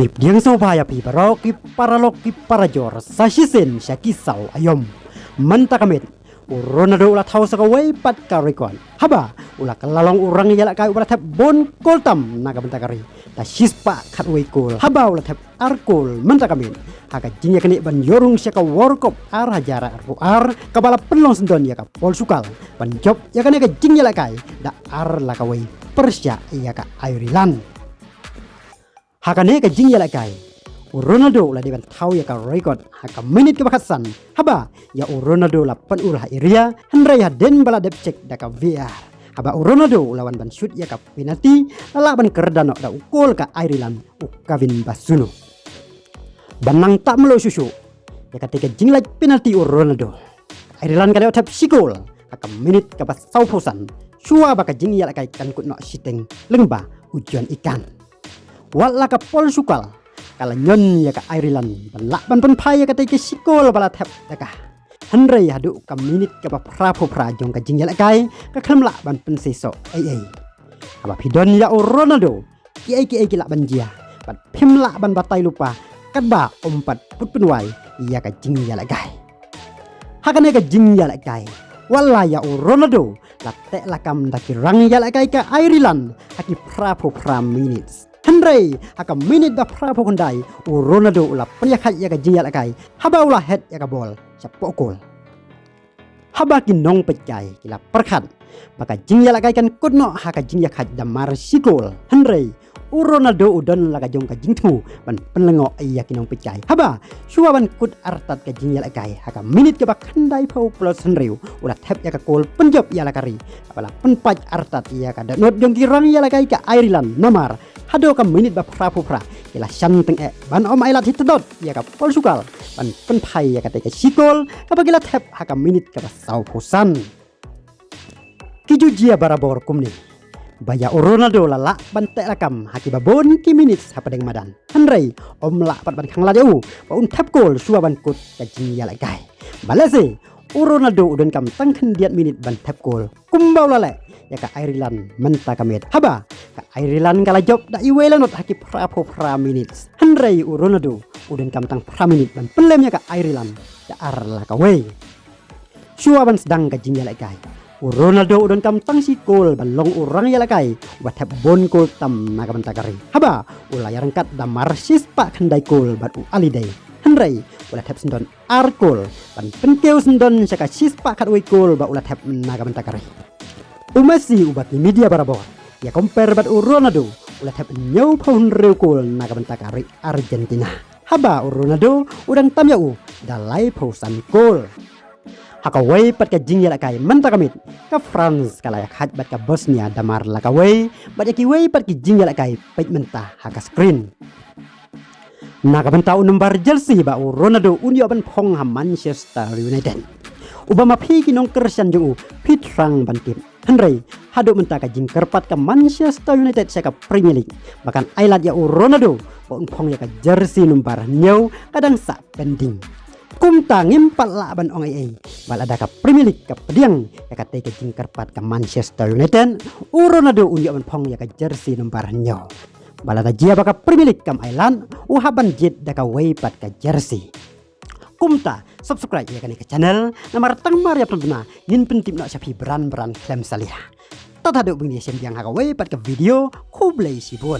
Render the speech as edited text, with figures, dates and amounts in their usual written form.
Mip diang sobaya pi barok ki paralok ki parajor sasisen syaki sau ayom manta kamit Ronaldo ulah tahu sakawai pat karikon haba ulah kelalong urang yalak kai ulah tap bon koltam naga menta kari ta sispa khatwai kol haba ulah tap arkol menta kamit haka jinya kini ban yorung syaka workop ar hajara ar kabala penlong sendon ya ka pol sukal ban job ya kani ka jing yalak kai da ar lakawai persya ya ka Ireland hakane ka jing yalak kai Ronaldo la diban tahu ya ka record haka minit ke bakasan haba ya Ronaldo la pan ulah iria hendrai haden bala dep cek da ka VR haba Ronaldo lawan ban shoot ya ka penalti la ban kerdano da ukol ka Ireland ukavin basuno banang tak melo susu ya ketika jing like penalti Ronaldo Ireland kada tap sikol haka minit ke bas sauposan shua baka jing yalak kai kan kut no siteng lengba ujian ikan wala ka pol sukal kala nyon ya ka Ireland balak ban pen pai ya ka teke sikol bala tap daka hendrai hadu ka minit ka prapo prajong ka jing yalak kai ka klemla ban pen seso ai aba pidon ya Ronaldo ki lak ban jia ban pimla ban batai lupa kat ba ompat put penwai ya ka jing yalak kai hakane ka jing yalak kai wala ya Ronaldo la tek lakam daki rang yalak kai ka Ireland haki prapo minutes Hendrai haka minit da prapo kondai Ronaldo ula penyakat ya ka jingyak lakai haba ula head ya ka bol sapok gol haba kinong pecai kila perkat maka jingyak lakai kan kudno haka jingyak hat damar sikol Hendrai Ronaldo udon laga jong ka jingtu ban penlengo iya kinong pecai haba shua ban kut artat ka jingyak lakai haka minit ke bakandai pau plus Hendrai ula tap ya ka gol penjob ya lakari apala penpaj artat ya ka not jong kirang ya lakai ka Ireland namar hado ka minit ba prapo pra ila santeng ban om ailat hitdot ya ka pol sukal ban penpai ya ka teke sikol ka bagila tap haka minit ka sau pusan kijujia barabor kumni baya Ronaldo lala ban tek rakam haki babon ki minit sapadeng madan hendrai om la pat ban khang la jau ba un tap gol suwa ban kut ka jing ya lai kai balase Ronaldo udon kam tang kendiat minit ban tap gol kumbau lale ya ka Ireland menta kamet haba ka Ireland kala job da iwelanot haki prapo minutes hendrai Ronaldo udon kam tang minit ban pelemnya ka Ireland ya arla ka we shua ban sedang ka jing ya lai kai Ronaldo udon kam tang si gol ban long urang ya lai kai wat tap bon gol tam naga menta kari haba ulai rangkat da marsis pak kendai gol bat u alidai hendrai ulah tap sendon arkol ban penkeu sendon saka sispa kat we gol ba ulah tap naga menta kari Umasi ubaki media barabor ya compare bat Ronaldo ulah tap nyau paun reukol naga menta kari Argentina haba Ronaldo udang tam ya u dalai pausan gol haka wei pat ka jing ya kai menta kamit ka France kala ya hat bat ka Bosnia damar la ka wei bat ya ki wei pat ki jing ya kai pet menta haka screen naga menta nomor jersey ba Ronaldo unyo ban phong ha Manchester United Ubama pi ki nong kersan jung pitrang ban tim Henry hadu menta ka jing kerpat ka Manchester United sa ka Premier League bahkan ailat ya Ronaldo pon phong ya ka jersey nomor nyau kadang sa pending kumta ngimpat la ban ong ai bal ada ka Premier League ka pediang ya ka te ka jing kerpat ka Manchester United Ronaldo unyo ban phong ya ka jersey nomor nyau balada jia baka Premier League kam Island uhaban jet daka way pat ka jersey kumta subscribe ya kan ke channel namar tang mar ya pembina yin pentim nak sapi beran klem salih tat haduk bini sem yang haka way pat ka video ku blay sibun